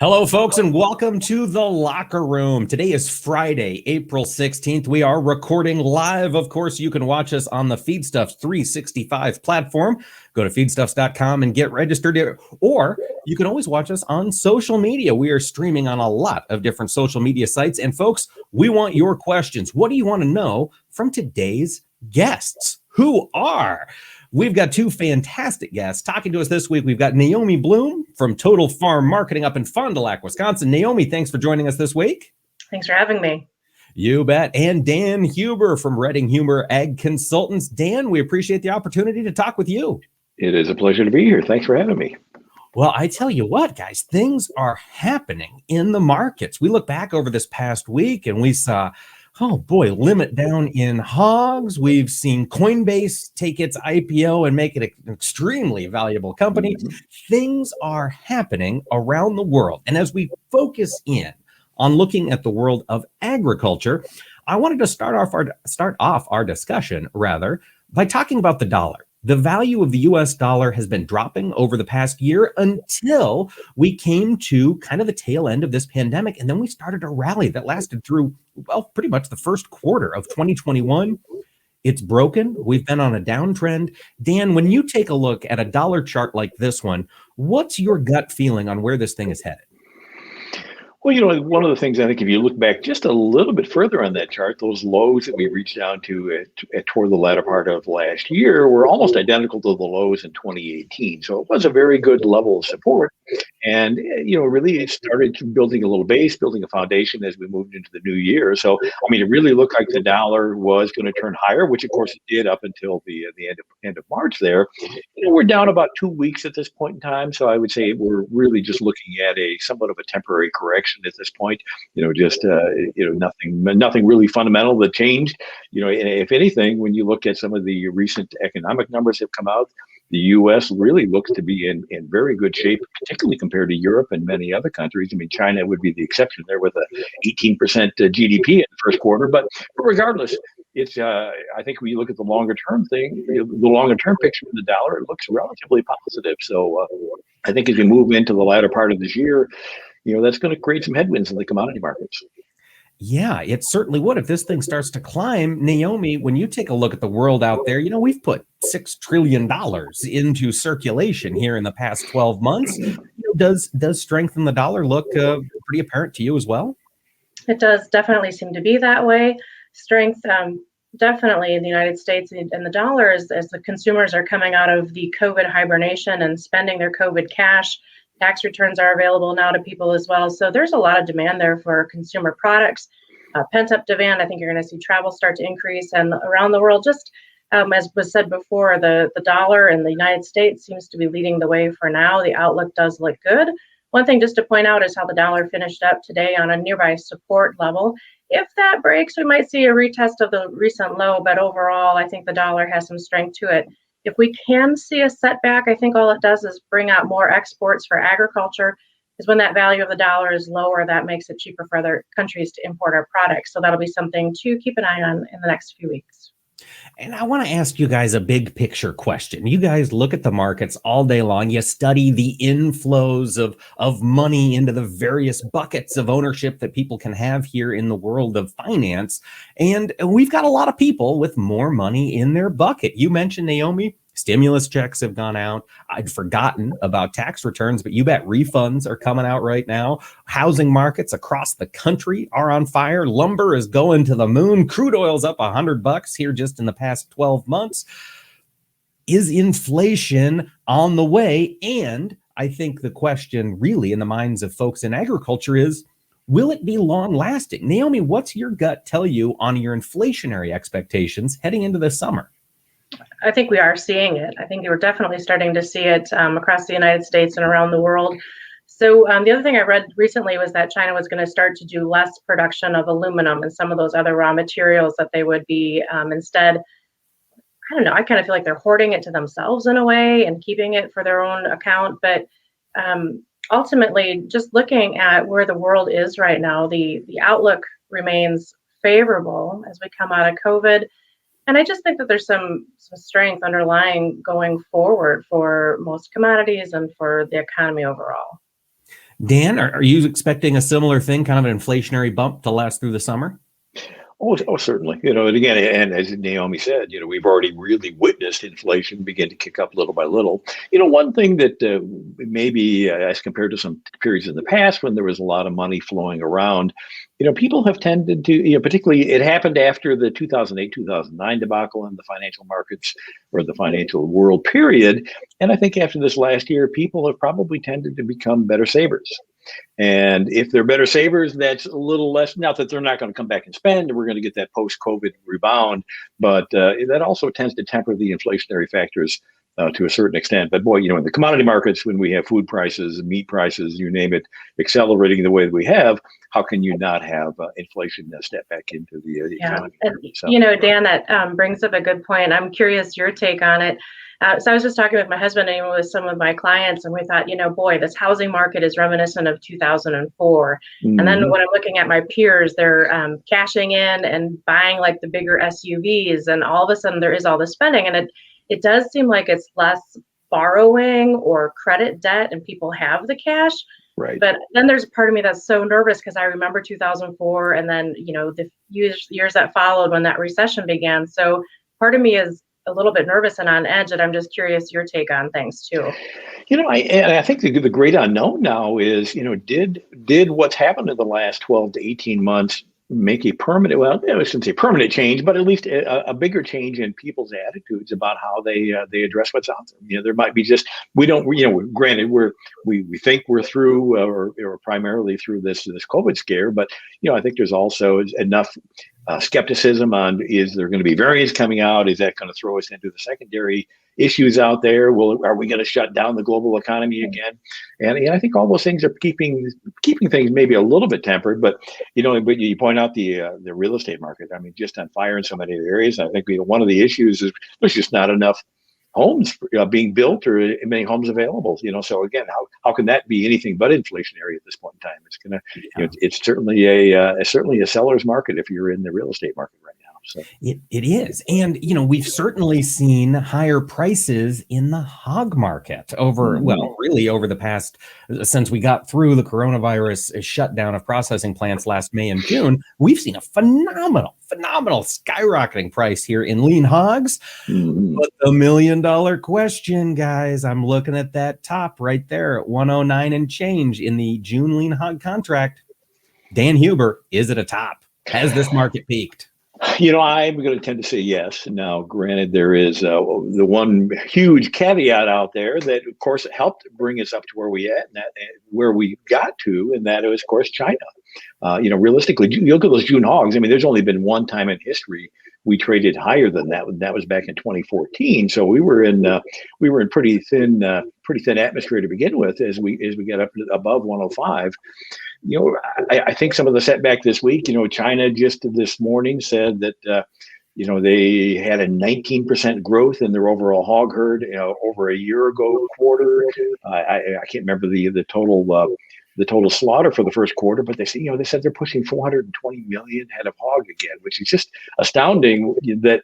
Hello, folks, and welcome to the Locker Room. Today is Friday, April 16th. We are recording live. Of course, you can watch us on the Feedstuffs 365 platform. Go to feedstuffs.com and get registered. Or you can always watch us on social media. We are streaming on a lot of different social media sites. And folks, we want your questions. What do you want to know from today's guests? Who are? We've got two fantastic guests talking to us this week. We've got Naomi Bloom from Total Farm Marketing up in Fond du Lac, Wisconsin. Naomi, thanks for joining us this week. Thanks for having me. You bet. And Dan Hueber from Redding Huber Ag Consultants. Dan, we appreciate the opportunity to talk with you. It is a pleasure to be here. Thanks for having me. Well, I tell you what, guys, things are happening in the markets. We look back over this past week and we saw, oh boy, limit down in HOGS. We've seen Coinbase take its IPO and make it an extremely valuable company. Things are happening around the world. And as we focus in on looking at the world of agriculture, I wanted to start off our discussion by talking about the dollar. The value of the US dollar has been dropping over the past year until we came to kind of the tail end of this pandemic. And then we started a rally that lasted through, well, pretty much the first quarter of 2021. It's broken. We've been on a downtrend. Dan, when you take a look at a dollar chart like this one, what's your gut feeling on where this thing is headed? Well, one of the things I think if you look back just a little bit further on that chart, those lows that we reached down to toward the latter part of last year were almost identical to the lows in 2018. So it was a very good level of support. And, really it started building a little base, building a foundation as we moved into the new year. So, it really looked like the dollar was going to turn higher, which of course it did up until the end of March there. We're down about 2 weeks at this point in time. So I would say we're really just looking at a somewhat of a temporary correction at this point. Nothing really fundamental that changed. If anything, when you look at some of the recent economic numbers that have come out, the U.S. really looks to be in very good shape, particularly compared to Europe and many other countries. China would be the exception there with a 18% GDP in the first quarter. But regardless, it's I think when you look at the longer term thing, the longer term picture of the dollar, it looks relatively positive. So I think as we move into the latter part of this year, that's going to create some headwinds in the commodity markets. Yeah, it certainly would. If this thing starts to climb, Naomi, when you take a look at the world out there, we've put $6 trillion into circulation here in the past 12 months. Does strength in the dollar look pretty apparent to you as well? It does definitely seem to be that way. Strength definitely in the United States and the dollar as the consumers are coming out of the COVID hibernation and spending their COVID cash. Tax returns are available now to people as well. So there's a lot of demand there for consumer products. Pent-up demand, I think you're going to see travel start to increase. And around the world, just as was said before, the dollar in the United States seems to be leading the way for now. The outlook does look good. One thing just to point out is how the dollar finished up today on a nearby support level. If that breaks, we might see a retest of the recent low, but overall, I think the dollar has some strength to it. If we can see a setback, I think all it does is bring out more exports for agriculture, because when that value of the dollar is lower, that makes it cheaper for other countries to import our products. So that'll be something to keep an eye on in the next few weeks. And I want to ask you guys a big picture question. You guys look at the markets all day long. You study the inflows of money into the various buckets of ownership that people can have here in the world of finance. And we've got a lot of people with more money in their bucket. You mentioned, Naomi, stimulus checks have gone out. I'd forgotten about tax returns, but you bet refunds are coming out right now. Housing markets across the country are on fire. Lumber is going to the moon. Crude oil's up $100 here just in the past 12 months. Is inflation on the way? And I think the question really in the minds of folks in agriculture is, will it be long lasting? Naomi, what's your gut tell you on your inflationary expectations heading into the summer? I think we are seeing it. I think we're definitely starting to see it across the United States and around the world. So the other thing I read recently was that China was going to start to do less production of aluminum and some of those other raw materials that they would be instead. I don't know. I kind of feel like they're hoarding it to themselves in a way and keeping it for their own account. But ultimately, just looking at where the world is right now, the outlook remains favorable as we come out of COVID. And I just think that there's some strength underlying going forward for most commodities and for the economy overall. Dan, are you expecting a similar thing, kind of an inflationary bump to last through the summer? Oh, certainly. And again, and as Naomi said, we've already really witnessed inflation begin to kick up little by little. One thing that maybe as compared to some periods in the past when there was a lot of money flowing around, people have tended to, particularly it happened after the 2008, 2009 debacle in the financial markets or the financial world period. And I think after this last year, people have probably tended to become better savers. And if they're better savers, that's a little less. Not that they're not going to come back and spend, and we're going to get that post-COVID rebound, but that also tends to temper the inflationary factors to a certain extent. But boy, in the commodity markets, when we have food prices, meat prices, you name it, accelerating the way that we have, how can you not have inflation step back into the economy? And, so, Dan, that brings up a good point. I'm curious your take on it. So I was just talking with my husband and with some of my clients, and we thought, boy, this housing market is reminiscent of 2004. Mm-hmm. And then when I'm looking at my peers, they're cashing in and buying like the bigger SUVs, and all of a sudden there is all this spending, and it does seem like it's less borrowing or credit debt, and people have the cash. Right. But then there's a part of me that's so nervous because I remember 2004, and then the years that followed when that recession began. So part of me is a little bit nervous and on edge, and I'm just curious your take on things too. I think the great unknown now is, did what's happened in the last 12 to 18 months make a permanent, well, I shouldn't say permanent change, but at least a bigger change in people's attitudes about how they address what's out there. There might be just, granted, we think we're through or primarily through this COVID scare, but, I think there's also enough skepticism on, is there going to be variants coming out? Is that going to throw us into the secondary issues out there? Are we going to shut down the global economy again? And I think all those things are keeping things maybe a little bit tempered. But but you point out the real estate market. I mean, just on fire in so many areas. I think one of the issues is there's just not enough homes being built or many homes available. So again, how can that be anything but inflationary at this point in time? It's gonna, it's certainly a seller's market if you're in the real estate market right now. So it is. And, we've certainly seen higher prices in the hog market over the past, since we got through the coronavirus shutdown of processing plants last May and June. We've seen a phenomenal skyrocketing price here in lean hogs. Mm-hmm. But the $1 million question, guys, I'm looking at that top right there at 109 and change in the June lean hog contract. Dan Hueber, is it a top? Has this market peaked? I'm going to tend to say yes. Now, granted, there is the one huge caveat out there that, of course, helped bring us up to where we got to, and that is, of course, China. Realistically, you look at those June hogs. I mean, there's only been one time in history we traded higher than that. That was back in 2014. So we were in pretty thin atmosphere to begin with as we got up above 105. I think some of the setback this week, China just this morning said that, they had a 19% growth in their overall hog herd, over a year ago quarter. I can't remember the total slaughter for the first quarter, but they said they're pushing 420 million head of hog again, which is just astounding. That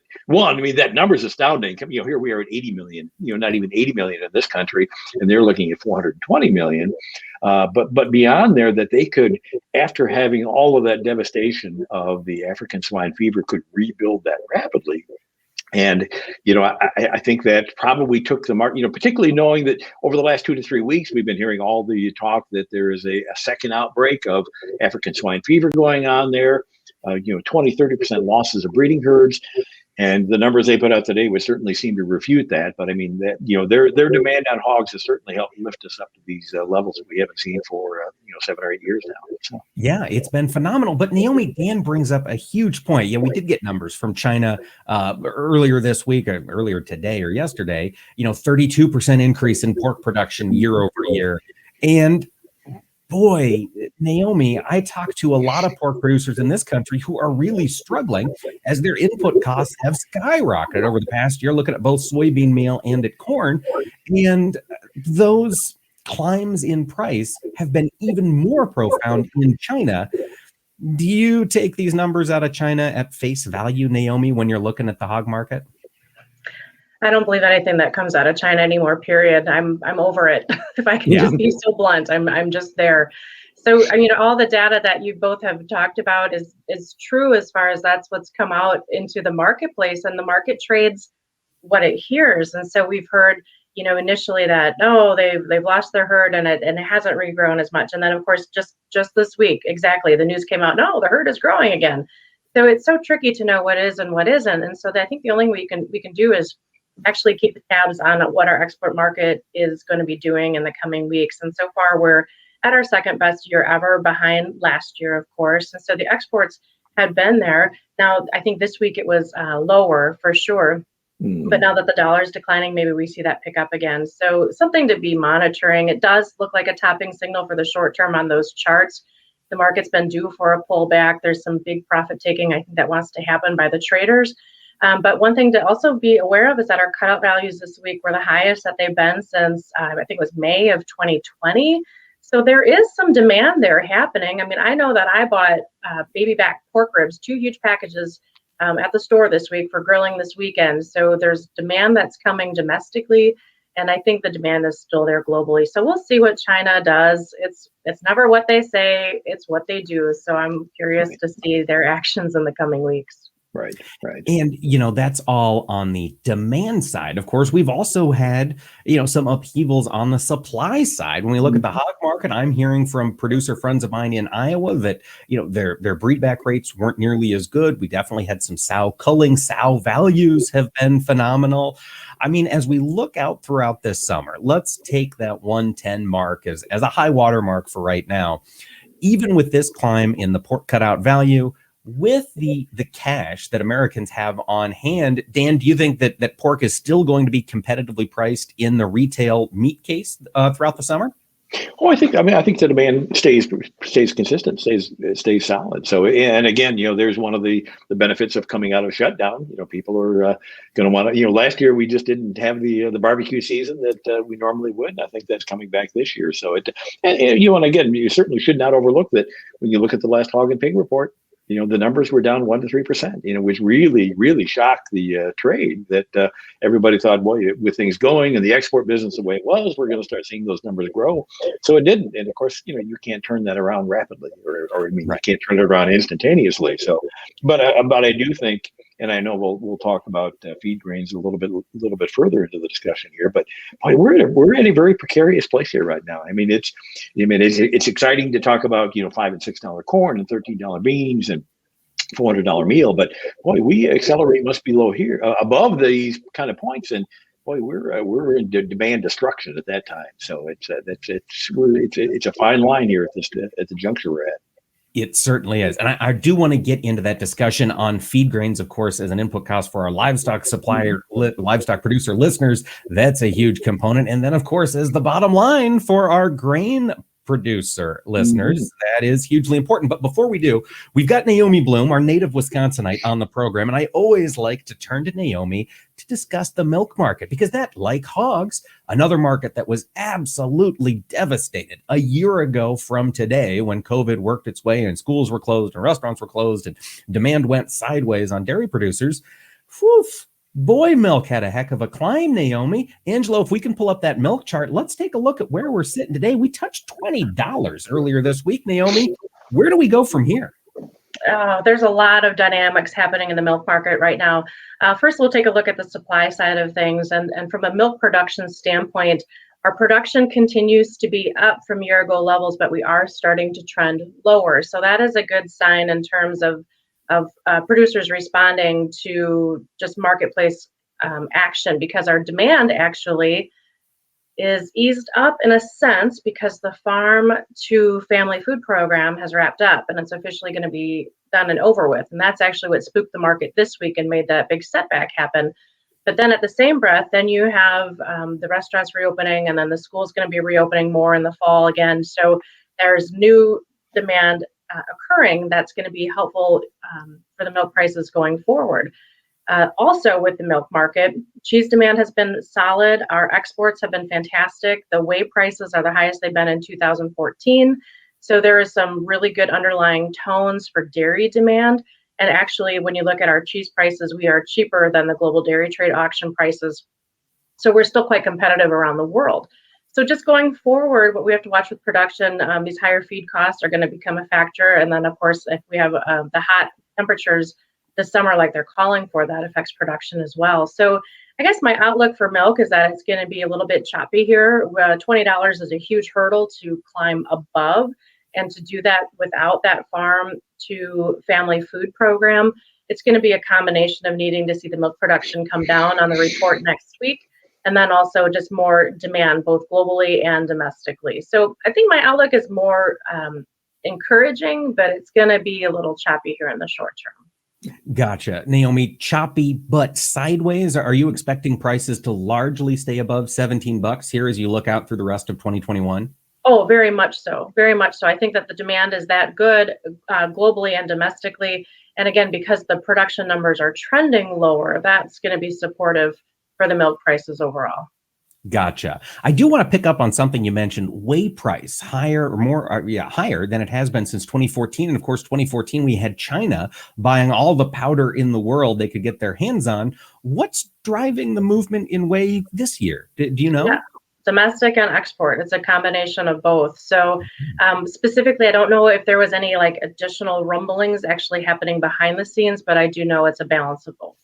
number's astounding. Here we are at 80 million, not even 80 million in this country, and they're looking at 420 million. But beyond there, that they could, after having all of that devastation of the African swine fever, could rebuild that rapidly. And, I think that probably took the market, particularly knowing that over the last 2 to 3 weeks, we've been hearing all the talk that there is a second outbreak of African swine fever going on there, 20-30% losses of breeding herds. And the numbers they put out today would certainly seem to refute that. But I mean, that their demand on hogs has certainly helped lift us up to these levels that we haven't seen for 7 or 8 years now. So. Yeah, it's been phenomenal. But Naomi, Dan brings up a huge point. Yeah, we did get numbers from China earlier this week, earlier today or yesterday. 32% increase in pork production year over year, and boy, Naomi, I talk to a lot of pork producers in this country who are really struggling as their input costs have skyrocketed over the past year, looking at both soybean meal and at corn. And those climbs in price have been even more profound in China. Do you take these numbers out of China at face value, Naomi, when you're looking at the hog market? I don't believe anything that comes out of China anymore, period. I'm over it. If I can Yeah. just be so blunt, I'm just there. So, I mean, all the data that you both have talked about is true as far as that's what's come out into the marketplace, and the market trades what it hears. And so we've heard, initially that no, they've lost their herd and it hasn't regrown as much. And then of course just this week, exactly, the news came out, no, the herd is growing again. So it's so tricky to know what is and what isn't. And so I think the only thing we can do is actually keep tabs on what our export market is going to be doing in the coming weeks. And so far, we're at our second best year ever, behind last year, of course. And so the exports had been there. Now, I think this week it was lower for sure. But now that the dollar is declining, maybe we see that pick up again. So something to be monitoring. It does look like a topping signal for the short term on those charts. The market's been due for a pullback. There's some big profit taking, I think, that wants to happen by the traders. But one thing to also be aware of is that our cutout values this week were the highest that they've been since, I think it was May of 2020. So there is some demand there happening. I mean, I know that I bought baby back pork ribs, 2 huge packages at the store this week for grilling this weekend. So there's demand that's coming domestically, and I think the demand is still there globally. So we'll see what China does. It's never what they say, it's what they do. So I'm curious to see their actions in the coming weeks. Right. And, that's all on the demand side. Of course, we've also had, some upheavals on the supply side. When we look at the hog market, I'm hearing from producer friends of mine in Iowa that, their breedback rates weren't nearly as good. We definitely had some sow culling. Sow values have been phenomenal. I mean, as we look out throughout this summer, let's take that 110 mark as a high water mark for right now. Even with this climb in the pork cutout value, with the cash that Americans have on hand, Dan, do you think that pork is still going to be competitively priced in the retail meat case throughout the summer? Oh, I think the demand stays consistent, stays solid. So, and again, there's one of the benefits of coming out of shutdown. People are going to want to. Last year we just didn't have the barbecue season that we normally would. I think that's coming back this year. So and again, you certainly should not overlook that when you look at the last hog and pig report. The numbers were down 1 to 3%, which really, really shocked the trade. That everybody thought, boy, with things going and the export business the way it was, we're going to start seeing those numbers grow. So it didn't. And of course, you can't turn that around rapidly, or Right. You can't turn it around instantaneously. So, but I do think, and I know we'll talk about feed grains a little bit further into the discussion here. But boy, we're in a very precarious place here right now. I mean, it's exciting to talk about $5 and $6 corn and $13 beans and $400 meal, but boy, we accelerate must be low here, above these kind of points, and boy, we're in demand destruction at that time. So it's a fine line here at the juncture we're at. It certainly is. And I do want to get into that discussion on feed grains, of course, as an input cost for our livestock livestock producer listeners. That's a huge component. And then, of course, as the bottom line for our grain producer listeners, that is hugely important. But before we do, we've got Naomi Bloom, our native Wisconsinite, on the program. And I always like to turn to Naomi to discuss the milk market, because that, like hogs, another market that was absolutely devastated a year ago from today when COVID worked its way and schools were closed and restaurants were closed and demand went sideways on dairy producers. Whew. Boy, milk had a heck of a climb, Naomi. Angelo, if we can pull up that milk chart, let's take a look at where we're sitting today. We touched $20 earlier this week, Naomi. Where do we go from here? There's a lot of dynamics happening in the milk market right now. First, we'll take a look at the supply side of things. And from a milk production standpoint, our production continues to be up from year-ago levels, but we are starting to trend lower. So that is a good sign in terms of producers responding to just marketplace action, because our demand actually is eased up in a sense because the farm to family food program has wrapped up and it's officially going to be done and over with. And that's actually what spooked the market this week and made that big setback happen. But then at the same breath, then you have the restaurants reopening, and then the school's going to be reopening more in the fall again. So there's new demand occurring that's going to be helpful for the milk prices going forward. Also with the milk market, cheese demand has been solid. Our exports have been fantastic. The whey prices are the highest they've been in 2014. So there is some really good underlying tones for dairy demand. And actually, when you look at our cheese prices, we are cheaper than the global dairy trade auction prices. So we're still quite competitive around the world. So just going forward, what we have to watch with production, these higher feed costs are going to become a factor. And then, of course, if we have the hot temperatures this summer, like they're calling for, that affects production as well. So I guess my outlook for milk is that it's going to be a little bit choppy here. $20 is a huge hurdle to climb above. And to do that without that farm to family food program, it's going to be a combination of needing to see the milk production come down on the report next week, and then also just more demand, both globally and domestically. So I think my outlook is more encouraging, but it's going to be a little choppy here in the short term. Gotcha. Naomi, choppy but sideways. Are you expecting prices to largely stay above $17 here as you look out through the rest of 2021? Oh, very much so. Very much so. I think that the demand is that good globally and domestically. And again, because the production numbers are trending lower, that's going to be supportive for the milk prices overall. Gotcha. I do want to pick up on something you mentioned, whey price higher or more, higher than it has been since 2014. And of course, 2014, we had China buying all the powder in the world they could get their hands on. What's driving the movement in whey this year? Do you know? Yeah. Domestic and export. It's a combination of both. So specifically, I don't know if there was any like additional rumblings actually happening behind the scenes, but I do know it's a balance of both.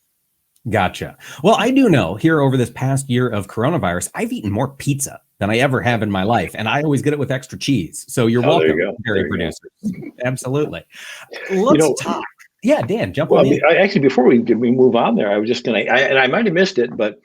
Gotcha. Well, I do know here over this past year of coronavirus, I've eaten more pizza than I ever have in my life. And I always get it with extra cheese. So you're welcome, dairy producers. Absolutely. Let's talk. Yeah, Dan, jump on in. Actually, before we move on there, I was just going to, and I might have missed it, but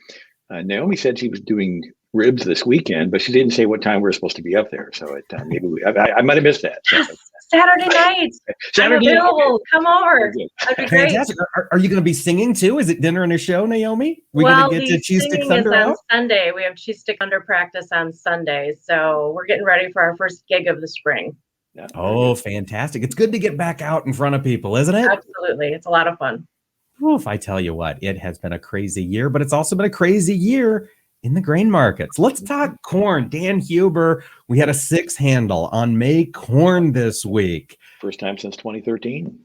Naomi said she was doing ribs this weekend, but she didn't say what time we were supposed to be up there. So maybe I might have missed that. So. Saturday night. Saturday night. Okay. Come over. That'd be great. Fantastic. Are you going to be singing too? Is it dinner and a show, Naomi? We're going to get to Cheese Stick Thunder on Sunday. We have Cheese Stick Thunder practice on Sunday. So we're getting ready for our first gig of the spring. Yeah. Oh, fantastic. It's good to get back out in front of people, isn't it? Absolutely. It's a lot of fun. Oof, I tell you what, it has been a crazy year, but it's also been a crazy year in the grain markets. Let's talk corn. Dan Hueber, we had a 6 handle on May corn this week. First time since 2013.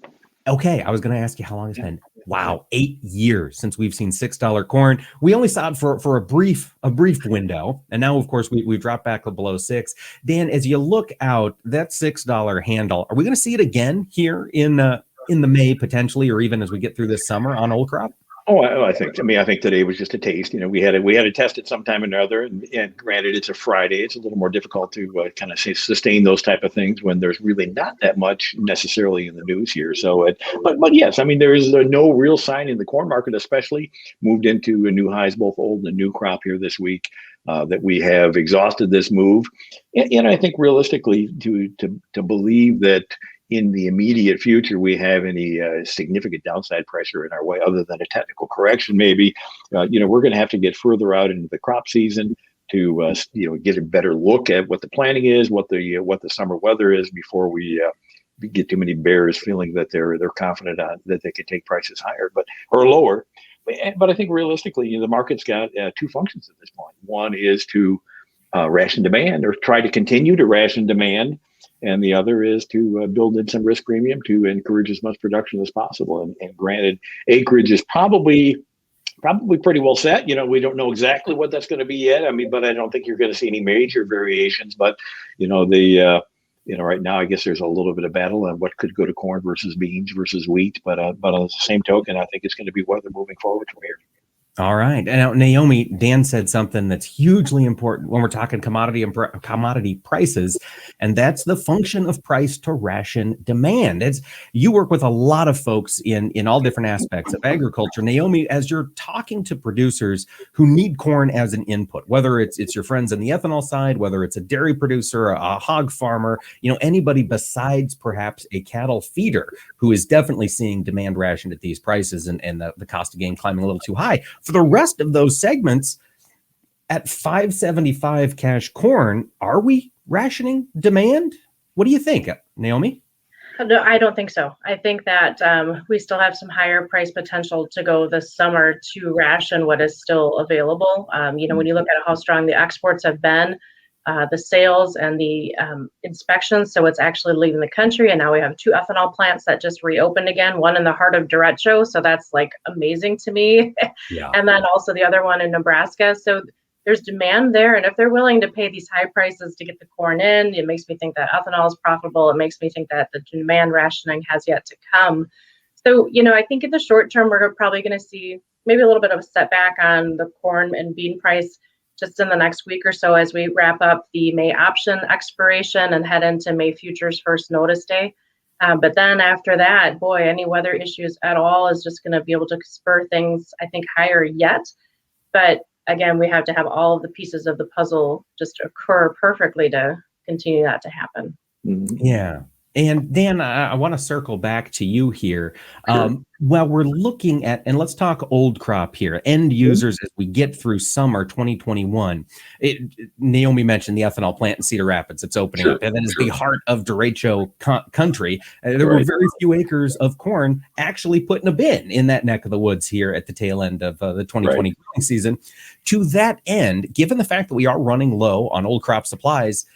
Okay, I was going to ask you how long it's been. Wow, 8 years since we've seen $6 corn. We only saw it for a brief window, and now, of course, we've dropped back below 6. Dan, as you look out, that $6 handle, are we going to see it again here in the May potentially, or even as we get through this summer on old crop? Oh, I think today was just a taste. We had to test it sometime or another. And granted, it's a Friday. It's a little more difficult to kind of sustain those type of things when there's really not that much necessarily in the news here. So, but yes, there is no real sign in the corn market, especially moved into a new highs, both old and new crop here this week, that we have exhausted this move. And I think realistically to believe that in the immediate future we have any significant downside pressure in our way other than a technical correction maybe, we're going to have to get further out into the crop season to get a better look at what the planning is, what the summer weather is before we get too many bears feeling that they're confident that they could take prices higher or lower. But I think realistically, the market's got 2 functions at this point. One is to ration demand or try to continue to ration demand. And the other is to build in some risk premium to encourage as much production as possible. And granted, acreage is probably pretty well set. We don't know exactly what that's going to be yet. But I don't think you're going to see any major variations. But right now, I guess there's a little bit of battle on what could go to corn versus beans versus wheat. But on the same token, I think it's going to be weather moving forward from here. All right. And now, Naomi, Dan said something that's hugely important when we're talking commodity prices, and that's the function of price to ration demand. You work with a lot of folks in all different aspects of agriculture. Naomi, as you're talking to producers who need corn as an input, whether it's your friends on the ethanol side, whether it's a dairy producer, a hog farmer, anybody besides perhaps a cattle feeder who is definitely seeing demand rationed at these prices and the cost of gain climbing a little too high. For the rest of those segments, at $5.75 cash corn, are we rationing demand? What do you think, Naomi? No, I don't think so. I think that we still have some higher price potential to go this summer to ration what is still available. When you look at how strong the exports have been, the sales and the inspections. So it's actually leaving the country. And now we have 2 ethanol plants that just reopened again, one in the heart of derecho. So that's like amazing to me. Yeah. And then also the other one in Nebraska. So there's demand there. And if they're willing to pay these high prices to get the corn in, it makes me think that ethanol is profitable. It makes me think that the demand rationing has yet to come. So, I think in the short term, we're probably going to see maybe a little bit of a setback on the corn and bean price just in the next week or so as we wrap up the May option expiration and head into May futures first notice day. But then after that, boy, any weather issues at all is just going to be able to spur things, I think, higher yet. But again, we have to have all of the pieces of the puzzle just occur perfectly to continue that to happen. Yeah. And Dan, I want to circle back to you here. Sure. While we're looking at, and let's talk old crop here, end users as we get through summer 2021. Naomi mentioned the ethanol plant in Cedar Rapids. It's opening up. And then it's the heart of derecho country. There were very few acres of corn actually put in a bin in that neck of the woods here at the tail end of the 2020 growing season. To that end, given the fact that we are running low on old crop supplies,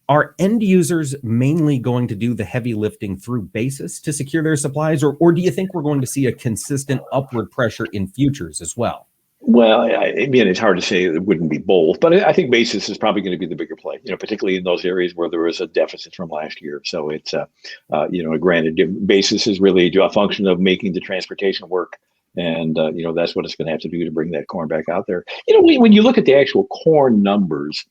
are end users mainly going to do the heavy lifting through basis to secure their supplies, or do you think we're going to see a consistent upward pressure in futures as well? Well, again, it's hard to say it wouldn't be both, but I think basis is probably going to be the bigger play, particularly in those areas where there was a deficit from last year. So it's, granted, basis is really a function of making the transportation work. And, that's what it's going to have to do to bring that corn back out there. When you look at the actual corn numbers,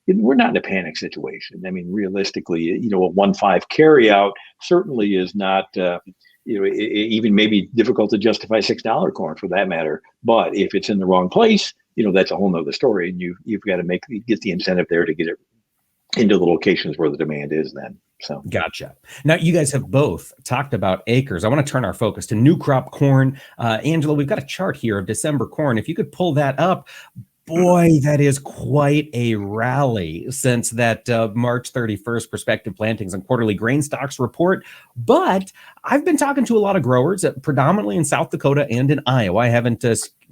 we're not in a panic situation. I mean, realistically, a 1.5 carry out certainly is not, even maybe difficult to justify $6 corn for that matter. But if it's in the wrong place, that's a whole nother story. And you've got to get the incentive there to get it into the locations where the demand is then. So gotcha. Now, you guys have both talked about acres. I want to turn our focus to new crop corn. Angela, we've got a chart here of December corn. If you could pull that up, boy, that is quite a rally since that March 31st prospective plantings and quarterly grain stocks report. But I've been talking to a lot of growers, predominantly in South Dakota and in Iowa. I haven't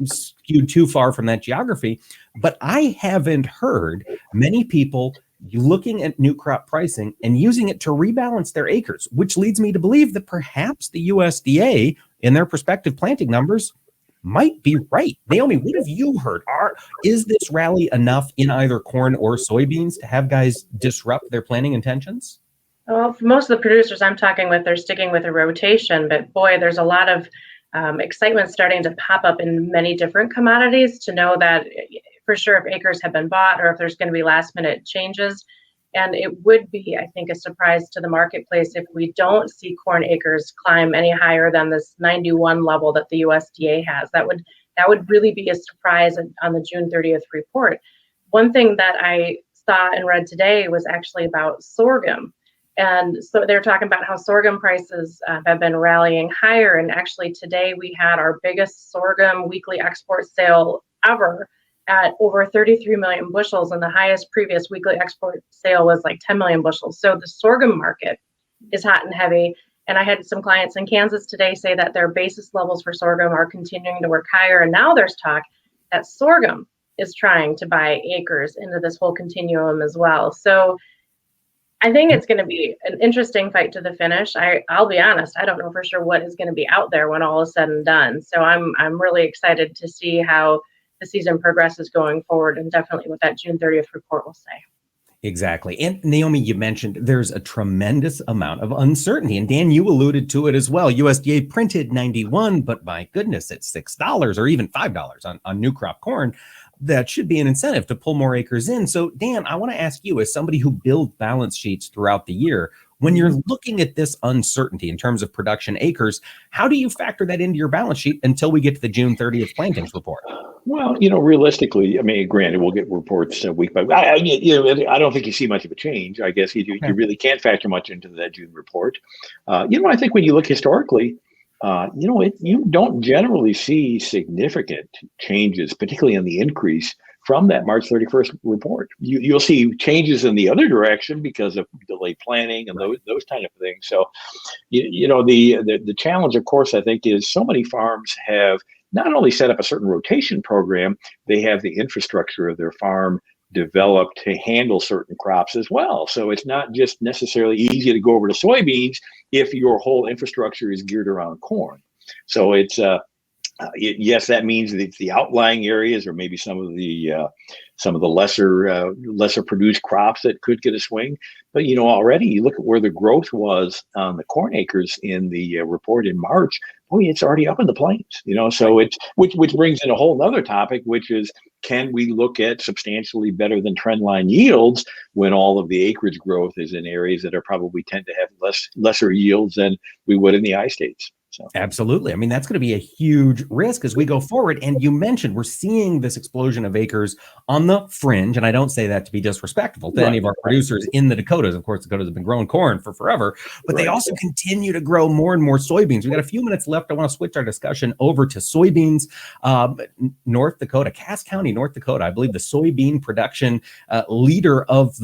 skewed too far from that geography, but I haven't heard many people looking at new crop pricing and using it to rebalance their acres, which leads me to believe that perhaps the USDA in their prospective planting numbers might be right. Naomi, what have you heard? Is this rally enough in either corn or soybeans to have guys disrupt their planting intentions? Well, for most of the producers I'm talking with, they're sticking with a rotation, but boy, there's a lot of excitement starting to pop up in many different commodities to know that for sure if acres have been bought or if there's going to be last minute changes. And it would be, I think, a surprise to the marketplace if we don't see corn acres climb any higher than this 91 level that the USDA has. That would really be a surprise on the June 30th report. One thing that I saw and read today was actually about sorghum. And so they're talking about how sorghum prices have been rallying higher. And actually today we had our biggest sorghum weekly export sale ever at over 33 million bushels, and the highest previous weekly export sale was like 10 million bushels. So the sorghum market is hot and heavy. And I had some clients in Kansas today say that their basis levels for sorghum are continuing to work higher. And now there's talk that sorghum is trying to buy acres into this whole continuum as well. So I think it's going to be an interesting fight to the finish. I'll be honest, I don't know for sure what is going to be out there when all is said and done. So I'm really excited to see how the season progresses going forward, and definitely what that June 30th report will say. Exactly. And Naomi, you mentioned there's a tremendous amount of uncertainty. And Dan, you alluded to it as well. USDA printed 91, but my goodness, it's $6 or even $5 on new crop corn. That should be an incentive to pull more acres in. So Dan, I want to ask you, as somebody who builds balance sheets throughout the year, when you're looking at this uncertainty in terms of production acres, how do you factor that into your balance sheet until we get to the June 30th plantings report? Well, realistically, I mean, granted, we'll get reports week by week. I don't think you see much of a change. I guess you really can't factor much into that June report. I think when you look historically, you don't generally see significant changes, particularly in the increase from that March 31st report. You'll see changes in the other direction because of delayed planning and those kind of things. So, the challenge, of course, I think, is so many farms have not only set up a certain rotation program, they have the infrastructure of their farm developed to handle certain crops as well. So it's not just necessarily easy to go over to soybeans if your whole infrastructure is geared around corn. So it's yes, that means that the outlying areas, or maybe some of the lesser produced crops that could get a swing. But already you look at where the growth was on the corn acres in the report in March. Boy, it's already up in the plains. So it's which brings in a whole other topic, which is, can we look at substantially better than trendline yields when all of the acreage growth is in areas that are probably tend to have lesser yields than we would in the I states? So. Absolutely. I mean, that's going to be a huge risk as we go forward. And you mentioned we're seeing this explosion of acres on the fringe. And I don't say that to be disrespectful to any of our producers in the Dakotas. Of course, Dakotas have been growing corn for forever, but they also continue to grow more and more soybeans. We've got a few minutes left. I want to switch our discussion over to soybeans. North Dakota, Cass County, North Dakota, I believe the soybean production leader of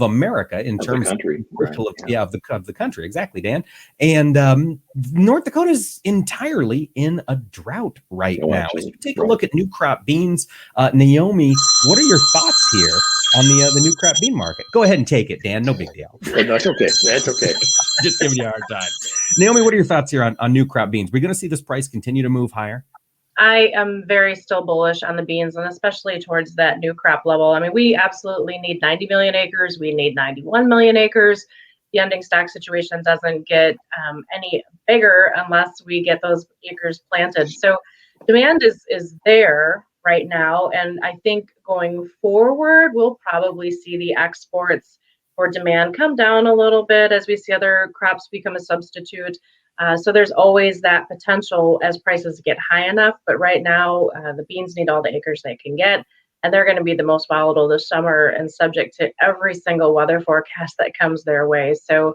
America in terms of the country. Exactly, Dan. And North Dakota is entirely in a drought right now. As you take a look at new crop beans, Naomi, what are your thoughts here on the new crop bean market? Go ahead and take it, Dan. No big deal. That's okay. That's okay. Just giving you a hard time. Naomi, what are your thoughts here on new crop beans? We're going to see this price continue to move higher? I am very still bullish on the beans, and especially towards that new crop level. I mean, we absolutely need 90 million acres. We need 91 million acres. The ending stock situation doesn't get any bigger unless we get those acres planted. So demand is there right now. And I think going forward, we'll probably see the exports for demand come down a little bit as we see other crops become a substitute. So there's always that potential as prices get high enough. But right now, the beans need all the acres they can get. And they're going to be the most volatile this summer and subject to every single weather forecast that comes their way. So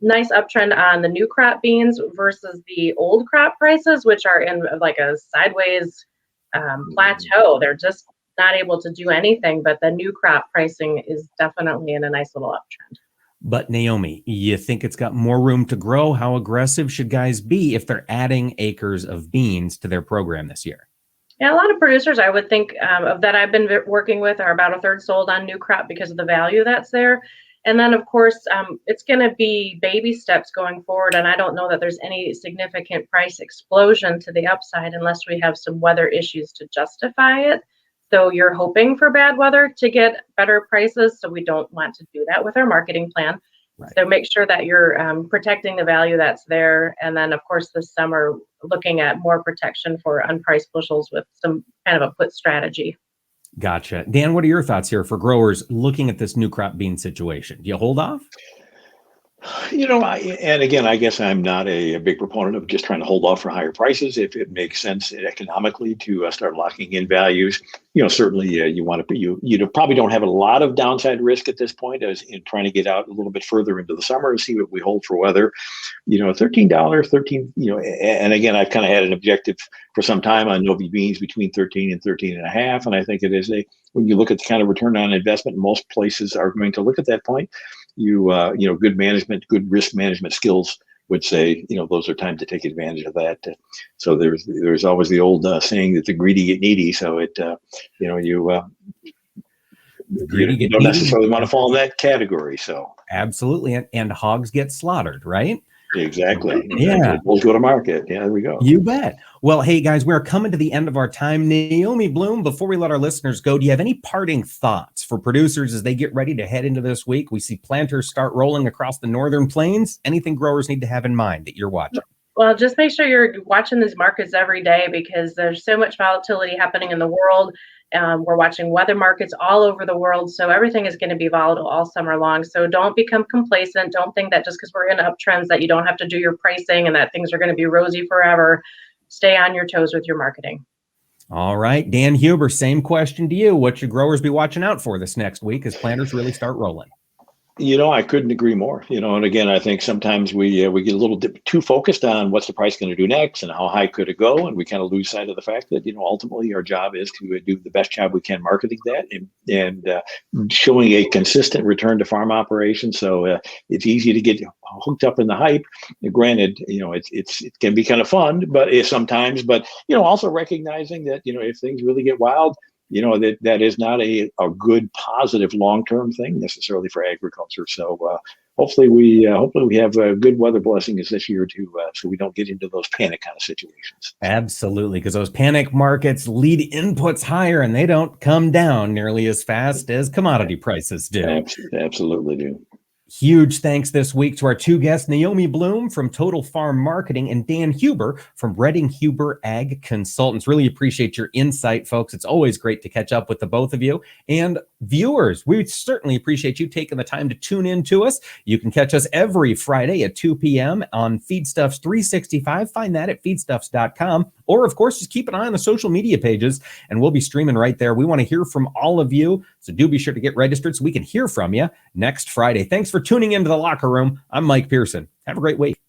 nice uptrend on the new crop beans versus the old crop prices, which are in like a sideways plateau. They're just not able to do anything, but the new crop pricing is definitely in a nice little uptrend. But Naomi, you think it's got more room to grow? How aggressive should guys be if they're adding acres of beans to their program this year? Yeah, a lot of producers I would think of that I've been working with are about a third sold on new crop because of the value that's there. And then, of course, it's going to be baby steps going forward. And I don't know that there's any significant price explosion to the upside unless we have some weather issues to justify it. So you're hoping for bad weather to get better prices. So we don't want to do that with our marketing plan. Right. So make sure that you're protecting the value that's there. And then, of course, this summer, looking at more protection for unpriced bushels with some kind of a put strategy. Gotcha. Dan, what are your thoughts here for growers looking at this new crop bean situation? Do you hold off? And again, I guess I'm not a big proponent of just trying to hold off for higher prices. If it makes sense economically to start locking in values, certainly you want to. You probably don't have a lot of downside risk at this point, as in trying to get out a little bit further into the summer and see what we hold for weather. $13. And again, I've kind of had an objective for some time on Novi beans between 13 and 13 and a half, and I think it is when you look at the kind of return on investment, most places are going to look at that point. Good management, good risk management skills would say, those are times to take advantage of that. So there's always the old saying that the greedy get needy. So you don't necessarily want to fall in that category. So absolutely, and hogs get slaughtered, right? Exactly. Yeah. We'll go to market. Yeah, there we go. You bet. Well, hey, guys, we're coming to the end of our time. Naomi Bloom, before we let our listeners go, do you have any parting thoughts for producers as they get ready to head into this week? We see planters start rolling across the northern plains. Anything growers need to have in mind that you're watching? Well, just make sure you're watching these markets every day because there's so much volatility happening in the world. We're watching weather markets all over the world. So everything is going to be volatile all summer long. So don't become complacent. Don't think that just because we're in uptrends that you don't have to do your pricing and that things are going to be rosy forever. Stay on your toes with your marketing. All right. Dan Hueber, same question to you. What should growers be watching out for this next week as planters really start rolling? I couldn't agree more. And again, I think sometimes we get a little bit too focused on what's the price going to do next and how high could it go, and we kind of lose sight of the fact that ultimately our job is to do the best job we can marketing that and showing a consistent return to farm operations. So it's easy to get hooked up in the hype. Granted, it can be kind of fun, but sometimes, also recognizing that if things really get wild, that is not a good, positive long-term thing necessarily for agriculture. So hopefully we have a good weather blessings this year too, so we don't get into those panic kind of situations. Absolutely, because those panic markets lead inputs higher, and they don't come down nearly as fast as commodity prices do. Absolutely do. Huge thanks this week to our two guests, Naomi Bloom from Total Farm Marketing and Dan Hueber from Redding Huber Ag Consultants. Really appreciate your insight, folks. It's always great to catch up with the both of you. And viewers, we certainly appreciate you taking the time to tune in to us. You can catch us every Friday at 2 p.m. on Feedstuffs 365. Find that at feedstuffs.com. Or, of course, just keep an eye on the social media pages, and we'll be streaming right there. We want to hear from all of you, so do be sure to get registered so we can hear from you next Friday. Thanks for tuning into The Locker Room. I'm Mike Pearson. Have a great week.